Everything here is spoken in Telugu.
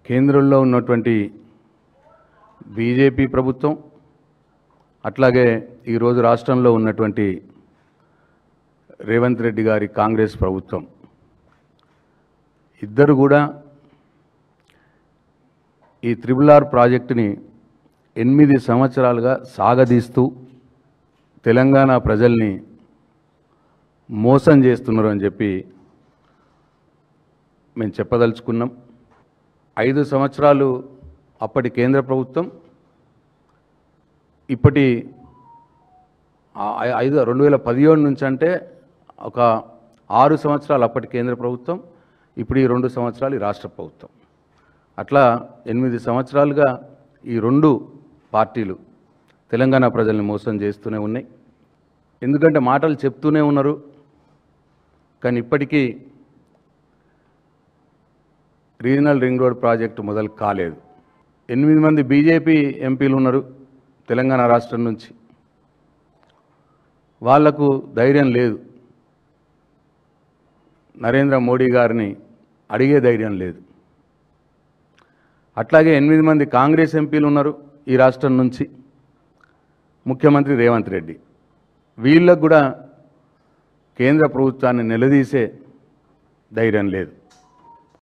కేంద్రంలో ఉన్నటువంటి బీజేపీ ప్రభుత్వం అట్లాగే ఈరోజు రాష్ట్రంలో ఉన్నటువంటి రేవంత్ రెడ్డి గారి కాంగ్రెస్ ప్రభుత్వం ఇద్దరు కూడా ఈ త్రిబుల్-ఆర్ ప్రాజెక్టుని 8 సంవత్సరాలుగా సాగదీస్తూ తెలంగాణ ప్రజల్ని మోసం చేస్తున్నారు అని చెప్పి మేము చెప్పదలుచుకున్నాం. 5 సంవత్సరాలు అప్పటి కేంద్ర ప్రభుత్వం, ఇప్పటి 2017 నుంచి అంటే ఒక 6 సంవత్సరాలు అప్పటి కేంద్ర ప్రభుత్వం, ఇప్పుడు ఈ 2 సంవత్సరాలు ఈ రాష్ట్ర ప్రభుత్వం. అట్లా 8 సంవత్సరాలుగా ఈ 2 పార్టీలు తెలంగాణ ప్రజల్ని మోసం చేస్తూనే ఉన్నాయి. ఎందుకంటే మాటలు చెప్తూనే ఉన్నారు, కానీ ఇప్పటికీ రీజనల్ రింగ్ రోడ్ ప్రాజెక్టు మొదలు కాలేదు. 8 మంది బీజేపీ ఎంపీలు ఉన్నారు తెలంగాణ రాష్ట్రం నుంచి. వాళ్లకు ధైర్యం లేదు, నరేంద్ర మోడీ గారిని అడిగే ధైర్యం లేదు. అట్లాగే 8 మంది కాంగ్రెస్ ఎంపీలు ఉన్నారు ఈ రాష్ట్రం నుంచి, ముఖ్యమంత్రి రేవంత్ రెడ్డి. వీళ్ళకు కూడా కేంద్ర ప్రభుత్వాన్ని నిలదీసే ధైర్యం లేదు.